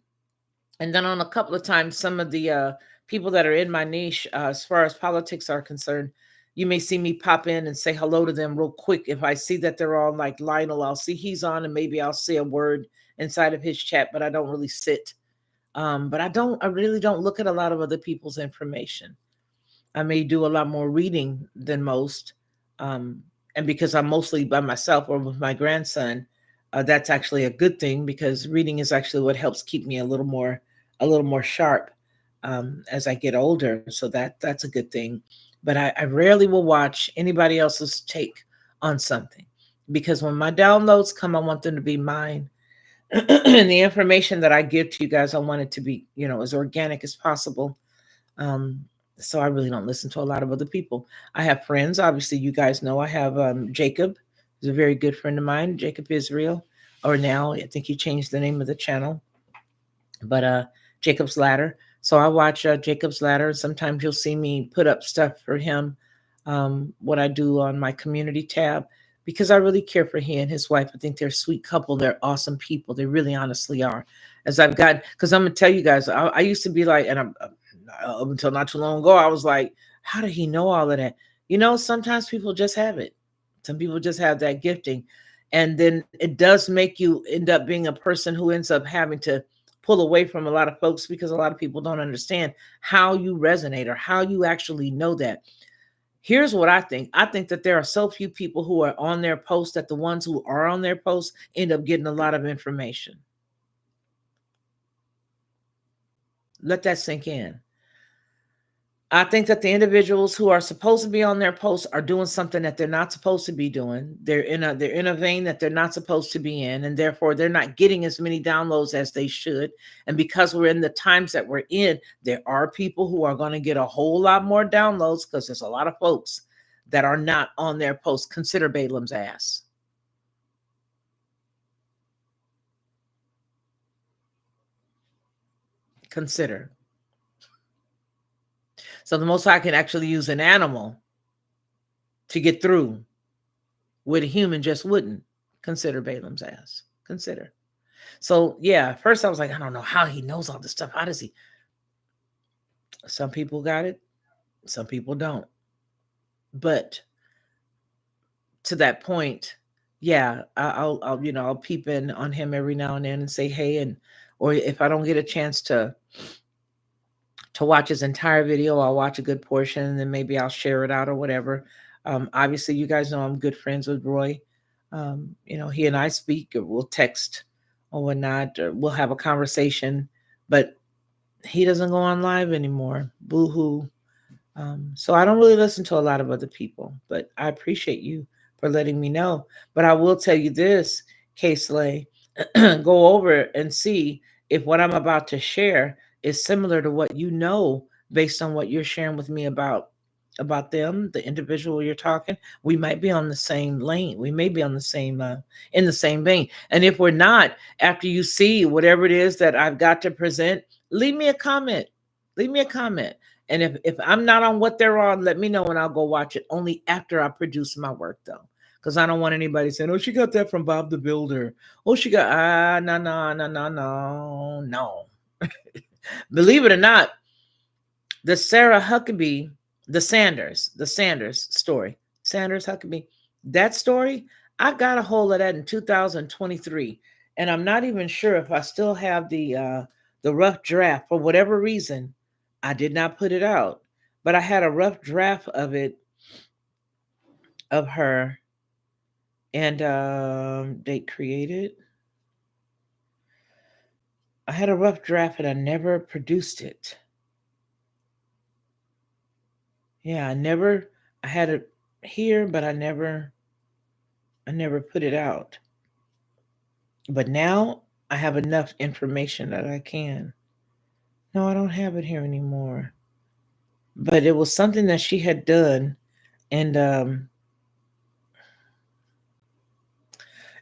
[SPEAKER 1] then on a couple of times, some of the people that are in my niche, as far as politics are concerned, you may see me pop in and say hello to them real quick. If I see that they're on, like Lionel, I'll see he's on, and maybe I'll say a word inside of his chat, but I don't really sit. But I really don't look at a lot of other people's information. I may do a lot more reading than most. And because I'm mostly by myself or with my grandson, that's actually a good thing, because reading is actually what helps keep me a little more sharp as I get older. So that's a good thing. But I rarely will watch anybody else's take on something, because when my downloads come, I want them to be mine. And the information that I give to you guys, I want it to be, as organic as possible. So I really don't listen to a lot of other people. I have friends. Obviously, you guys know I have Jacob, who's a very good friend of mine, Jacob Israel, or now I think he changed the name of the channel. But Jacob's Ladder. So I watch Jacob's Ladder. Sometimes you'll see me put up stuff for him, what I do on my community tab, because I really care for he and his wife. I think they're a sweet couple. They're awesome people. They really honestly are. As I've gotten, because I'm going to tell you guys, I used to be like, and up until not too long ago, I was like, how did he know all of that? You know, sometimes people just have it. Some people just have that gifting. And then it does make you end up being a person who ends up having to pull away from a lot of folks because a lot of people don't understand how you resonate or how you actually know that. Here's what I think. I think that there are so few people who are on their post that the ones who are on their post end up getting a lot of information. Let that sink in. I think that the individuals who are supposed to be on their posts are doing something that they're not supposed to be doing. They're in a vein that they're not supposed to be in, and therefore they're not getting as many downloads as they should. And because we're in the times that we're in, there are people who are going to get a whole lot more downloads because there's a lot of folks that are not on their posts. Consider Balaam's ass. Consider. So the Most High can actually use an animal to get through what a human just wouldn't. Consider Balaam's ass. Consider. So yeah, first I was like, I don't know how he knows all this stuff. How does he? Some people got it, some people don't. But to that point, yeah, I'll peep in on him every now and then and say hey, and or if I don't get a chance to watch his entire video, I'll watch a good portion and then maybe I'll share it out or whatever. Obviously, you guys know I'm good friends with Roy. He and I speak, or we'll text or whatnot, or we'll have a conversation, but he doesn't go on live anymore. Boo hoo. So I don't really listen to a lot of other people, but I appreciate you for letting me know. But I will tell you this, K Slay, go over and see if what I'm about to share is similar to what you know based on what you're sharing with me about them, the individual you're talking. We might be on the same lane. We may be on the same in the same vein. And if we're not, after you see whatever it is that I've got to present, leave me a comment. Leave me a comment. And if I'm not on what they're on, let me know and I'll go watch it only after I produce my work though. Because I don't want anybody saying, oh, she got that from Bob the Builder. Oh, she got no, no, no, no, no, no. Believe it or not, the Sarah Huckabee, the Sanders story, Sanders Huckabee, that story, I got a hold of that in 2023. And I'm not even sure if I still have the rough draft. For whatever reason, I did not put it out. But I had a rough draft of it, of her, and date created. I had a rough draft and I never produced it. Yeah, I had it here, but I never put it out. But now I have enough information that I can. No, I don't have it here anymore. But it was something that she had done, and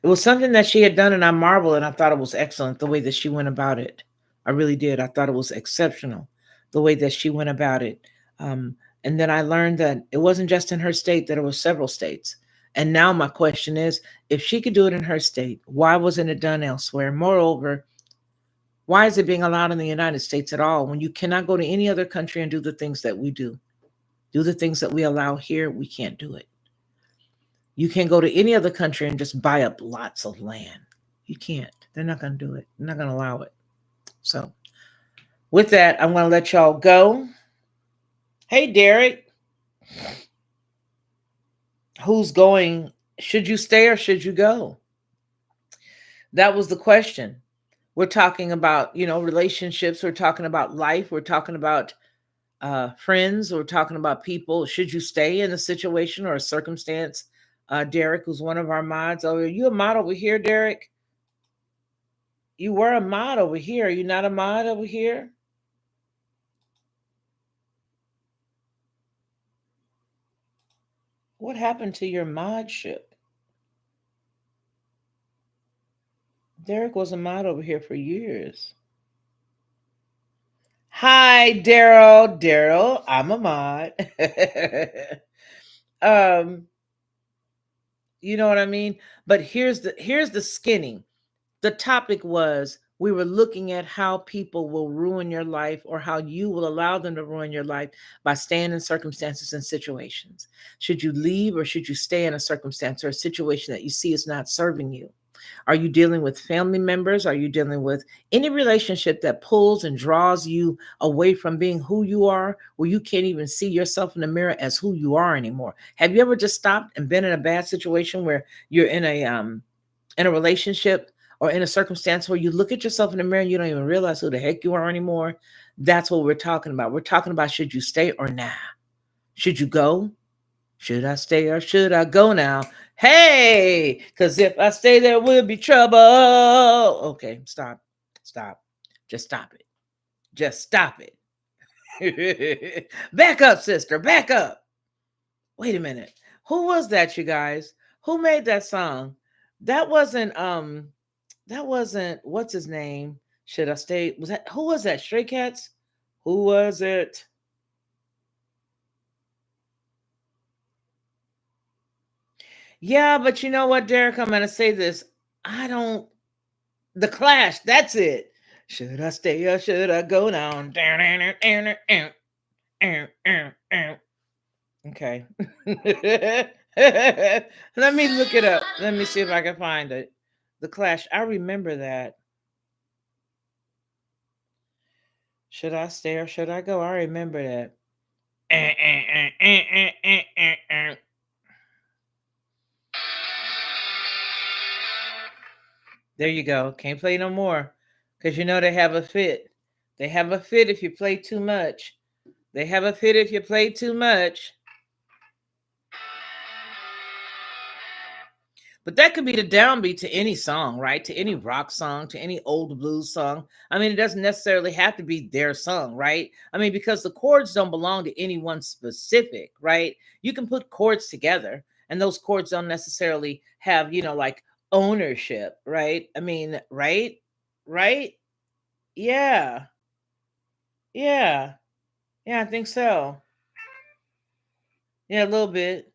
[SPEAKER 1] it was something that she had done, and I marveled, and I thought it was excellent the way that she went about it. I really did. I thought it was exceptional the way that she went about it. Um, and then I learned that it wasn't just in her state; that it was several states. And now my question is, if she could do it in her state, why wasn't it done elsewhere? Moreover, why is it being allowed in the United States at all when you cannot go to any other country and do the things that we do? Do the things that we allow here, we can't do it. You can't go to any other country and just buy up lots of land. You can't. They're not going to do it. They're not going to allow it. So, with that, I'm going to let y'all go. Hey, Derek, who's going? Should you stay or should you go? That was the question. We're talking about, relationships. We're talking about life. We're talking about friends. We're talking about people. Should you stay in a situation or a circumstance? Derek, who's one of our mods. Oh, are you a mod over here, Derek? You were a mod over here. Are you not a mod over here? What happened to your modship? Derek was a mod over here for years. Hi, Daryl. Daryl, I'm a mod. um, you know what I mean? But here's the skinny. The topic was we were looking at how people will ruin your life or how you will allow them to ruin your life by staying in circumstances and situations. Should you leave or should you stay in a circumstance or a situation that you see is not serving you? Are you dealing with family members? Are you dealing with any relationship that pulls and draws you away from being who you are, where you can't even see yourself in the mirror as who you are anymore? Have you ever just stopped and been in a bad situation where you're in a relationship or in a circumstance where you look at yourself in the mirror and you don't even realize who the heck you are anymore? That's what we're talking about. We're talking about should you stay or not? Should you go? Should I stay or should I go now? Hey, because if I stay, there will be trouble. Okay, stop. Stop. Just stop it. Just stop it. Back up, sister. Back up. Wait a minute. Who was that, you guys? Who made that song? That wasn't what's his name? Should I stay? Was that who was that? Stray Cats? Who was it? Yeah, but you know what, Derek? I'm gonna say this. I don't The Clash, that's it. Should I stay or should I go now? Okay. Let me look it up. Let me see if I can find it. The Clash. I remember that. Should I stay or should I go? I remember that. There you go. Can't play no more. Because you know they have a fit. They have a fit if you play too much. They have a fit if you play too much. But that could be the downbeat to any song, right? To any rock song, to any old blues song. I mean, it doesn't necessarily have to be their song, right? I mean, because the chords don't belong to anyone specific, right? You can put chords together, and those chords don't necessarily have, like ownership, right? I mean, right? Right? Yeah. Yeah. Yeah, I think so. Yeah, a little bit.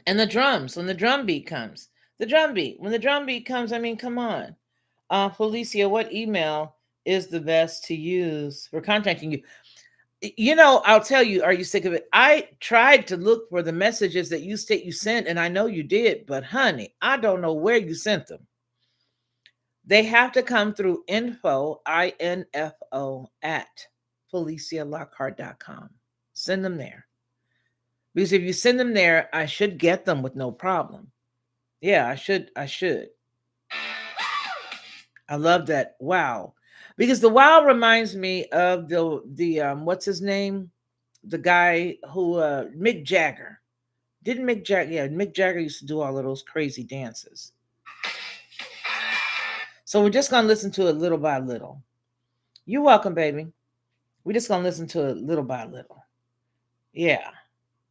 [SPEAKER 1] And the drums, when the drum beat comes. When the drum beat comes, I mean, come on. Felicia, what email is the best to use for contacting you? I'll tell you, are you sick of it? I tried to look for the messages that you state you sent, and I know you did, but honey, I don't know where you sent them. They have to come through info, at FeliciaLockhart.com. Send them there. Because if you send them there, I should get them with no problem. Yeah, I should. I love that. Wow. Because the wow reminds me of the what's his name? The guy who Mick Jagger. Didn't Mick Jagger, yeah, Mick Jagger used to do all of those crazy dances. So we're just gonna listen to it little by little. You're welcome, baby. We're just gonna listen to it little by little. Yeah.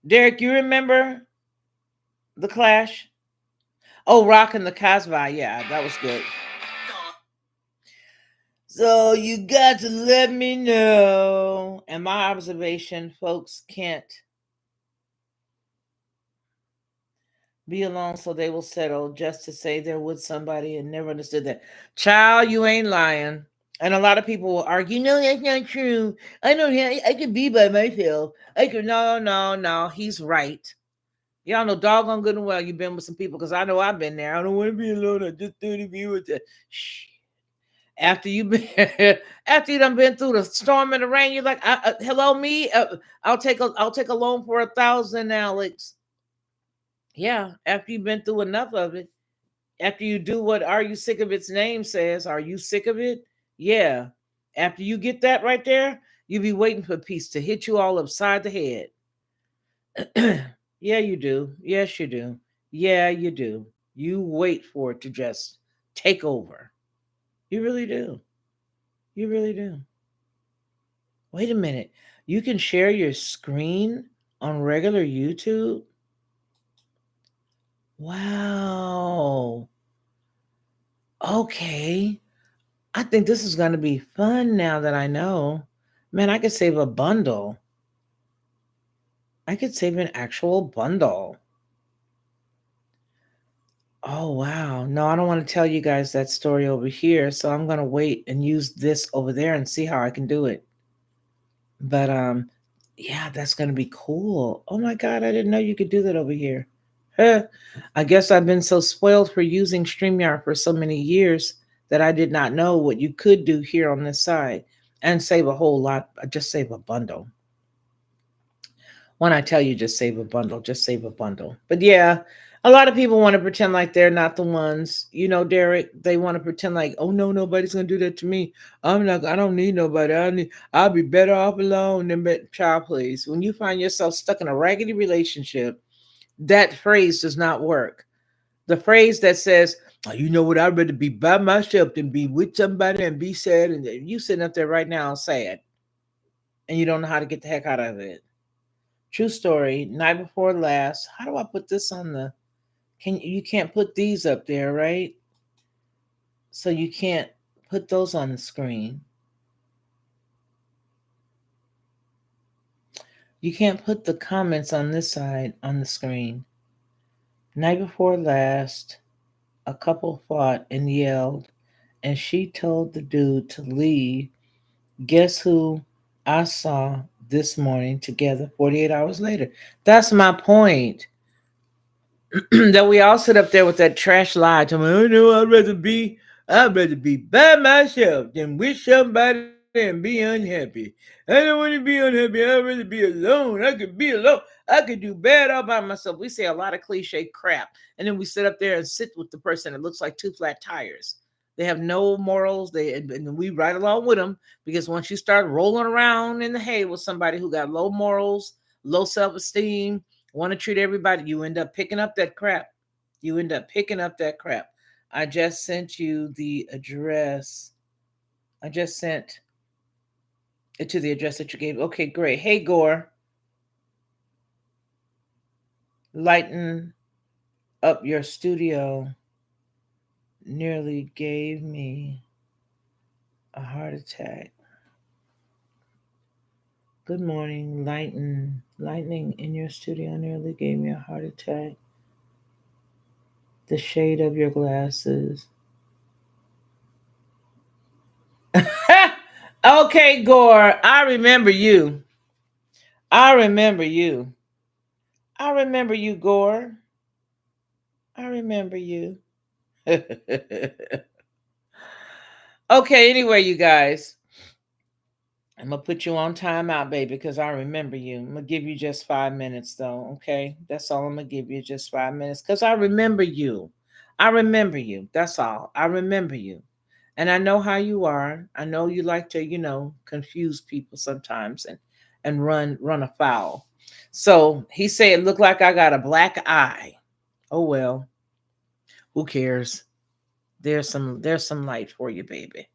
[SPEAKER 1] Derek, you remember the Clash? Oh, Rockin' the Casbah. Yeah, that was good. So you got to let me know. And my observation, folks can't be alone so they will settle just to say they're with somebody and never understood that. Child, you ain't lying. And a lot of people will argue, no, that's not true. I don't have, I can be by myself. I can, no, no, no. He's right. Y'all know doggone good and well you've been with some people because I know I've been there. I don't want to be alone. I just want to be with that. Shh. After you been after you done been through the storm and the rain, you're like, hello, me. I'll take a loan for 1,000, Alex. Yeah, after you've been through enough of it, after you do what Are You Sick of Its name says, are you sick of it? Yeah. After you get that right there, you be waiting for peace to hit you all upside the head. Yeah, you do. Yes, you do. Yeah, you do. You wait for it to just take over. You really do. You really do. Wait a minute. You can share your screen on regular YouTube? Wow. Okay. I think this is going to be fun now that I know. Man, I could save a bundle. I could save an actual bundle. Oh, wow. No, I don't want to tell you guys that story over here. So I'm going to wait and use this over there and see how I can do it. But yeah, that's going to be cool. Oh my God, I didn't know you could do that over here. Huh. I guess I've been so spoiled for using StreamYard for so many years that I did not know what you could do here on this side and save a whole lot. Just save a bundle. When I tell you just save a bundle, just save a bundle. But yeah, a lot of people want to pretend like they're not the ones. You know, Derek, they want to pretend like, oh no, nobody's gonna do that to me. I don't need nobody. I'll be better off alone than child, please. When you find yourself stuck in a raggedy relationship, that phrase does not work. The phrase that says, oh, you know what, I'd rather be by myself than be with somebody and be sad. And you sitting up there right now sad and you don't know how to get the heck out of it. True story. Night before last. How do I put this on the? You can't put these up there, right? So you can't put those on the screen. You can't put the comments on this side on the screen. Night before last, a couple fought and yelled, and she told the dude to leave. Guess who I saw this morning together 48 hours later? That's my point. That we all sit up there with that trash lie to me. Oh no, I'd rather be by myself than with somebody and be unhappy. I don't want to be unhappy. I'd rather be alone. I could be alone. I could do bad all by myself. We say a lot of cliche crap. And then we sit up there and sit with the person that looks like two flat tires. They have no morals. And we ride along with them because once you start rolling around in the hay with somebody who got low morals, low self-esteem, want to treat everybody, you end up picking up that crap. You end up picking up that crap. I just sent you the address. I just sent it to the address that you gave. Okay, great. Hey, Gore, lighten up your studio nearly gave me a heart attack. Good morning. Lightning in your studio nearly gave me a heart attack. The shade of your glasses. Okay, Gore, I remember you. I remember you. I remember you, Gore. I remember you. Okay, anyway, you guys, I'm gonna put you on timeout, baby, because I remember you. I'm gonna give you just 5 minutes, though. Okay, that's all I'm gonna give you, just 5 minutes, because I remember you. I remember you. That's all. I remember you, and I know how you are. I know you like to, confuse people sometimes and run afoul. So he said, "It looked like I got a black eye." Oh well, who cares? There's some light for you, baby.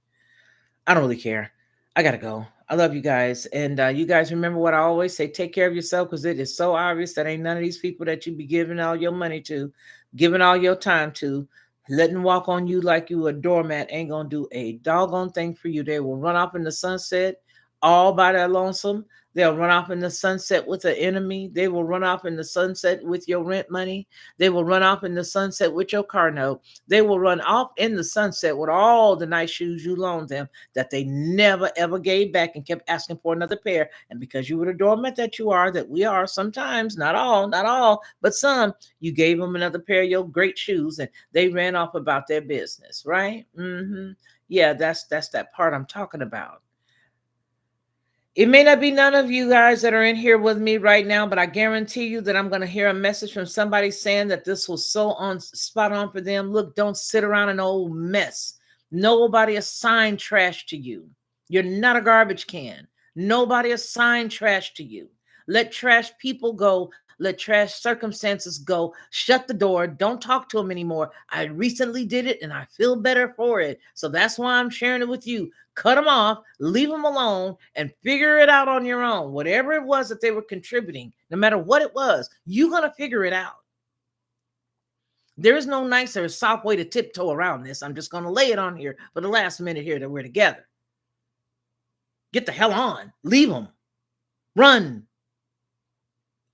[SPEAKER 1] I don't really care. I gotta go. I love you guys. And you guys remember what I always say, take care of yourself, because it is so obvious that ain't none of these people that you be giving all your money to, giving all your time to, letting walk on you like you a doormat ain't gonna do a doggone thing for you. They will run off in the sunset all by their lonesome. They'll run off in the sunset with an enemy. They will run off in the sunset with your rent money. They will run off in the sunset with your car note. They will run off in the sunset with all the nice shoes you loaned them that they never ever gave back and kept asking for another pair. And because you were the doormat that you are, that we are sometimes, not all, but some, you gave them another pair of your great shoes and they ran off about their business, right? Yeah, that's that part I'm talking about. It may not be none of you guys that are in here with me right now, but I guarantee you that I'm going to hear a message from somebody saying that this was so on spot on for them. Look, don't sit around an old mess. Nobody assigned trash to you. You're not a garbage can. Nobody assigned trash to you. Let trash people go. Let trash circumstances go. Shut the door. Don't talk to them anymore. I recently did it and I feel better for it. So that's why I'm sharing it with you. Cut them off, leave them alone, and figure it out on your own. Whatever it was that they were contributing, no matter what it was, you're going to figure it out. There is no nicer, soft way to tiptoe around this. I'm just going to lay it on here for the last minute here that we're together. Get the hell on. Leave them. Run.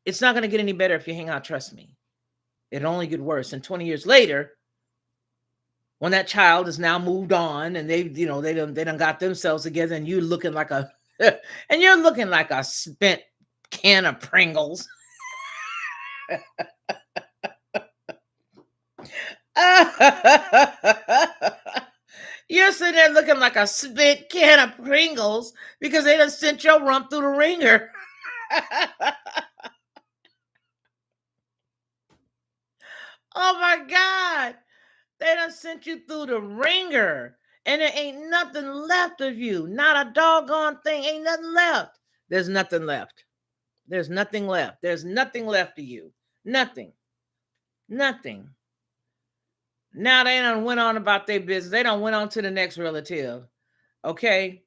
[SPEAKER 1] It's not going to get any better if you hang out, trust me. It'll only get worse. And 20 years later, when that child is now moved on and they done got themselves together, and you're looking like a spent can of Pringles. You're sitting there looking like a spent can of Pringles because they done sent your rump through the ringer. Oh my God. They done sent you through the ringer. And there ain't nothing left of you. Not a doggone thing. Ain't nothing left. There's nothing left. There's nothing left. There's nothing left of you. Nothing. Nothing. Now they done went on about their business. They done went on to the next relative. Okay?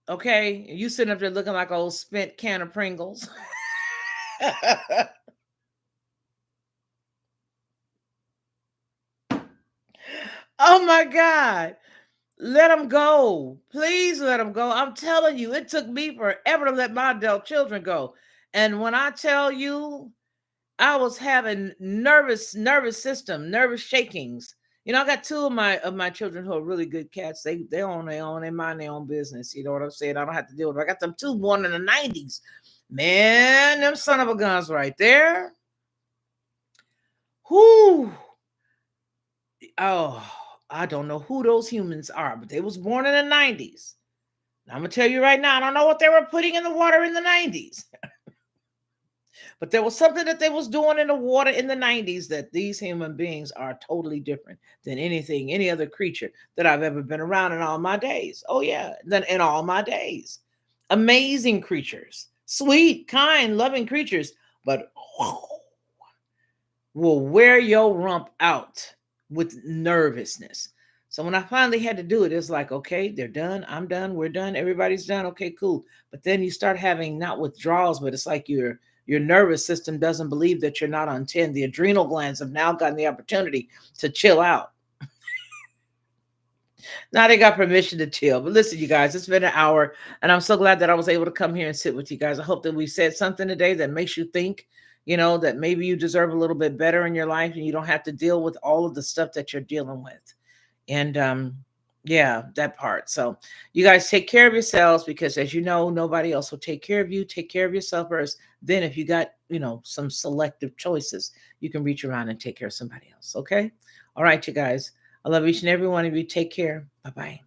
[SPEAKER 1] Okay? You sitting up there looking like an old spent can of Pringles. Oh my God. Let them go. Please let them go. I'm telling you, it took me forever to let my adult children go. And when I tell you, I was having nervous system, nervous shakings. You know, I got two of my children who are really good cats. They own their own, they mind their own business. You know what I'm saying? I don't have to deal with it. I got them two born in the 90s. Man, them son of a guns right there. Whoo. Oh, I don't know who those humans are, but they was born in the 90s. I'm going to tell you right now, I don't know what they were putting in the water in the 90s. But there was something that they was doing in the water in the 90s that these human beings are totally different than any other creature that I've ever been around in all my days. Oh, yeah, than in all my days. Amazing creatures. Sweet, kind, loving creatures. But will wear your rump out with nervousness. So when I finally had to do it, it's like, okay, they're done. I'm done. We're done. Everybody's done. Okay, cool. But then you start having not withdrawals, but it's like your nervous system doesn't believe that you're not on 10. The adrenal glands have now gotten the opportunity to chill out. Now they got permission to chill. But listen, you guys, it's been an hour, and I'm so glad that I was able to come here and sit with you guys. I hope that we said something today that makes you think, that maybe you deserve a little bit better in your life and you don't have to deal with all of the stuff that you're dealing with. And yeah, that part. So you guys take care of yourselves, because as you know, nobody else will take care of you. Take care of yourself first. Then if you got, some selective choices, you can reach around and take care of somebody else. Okay. All right, you guys. I love each and every one of you. Take care. Bye-bye.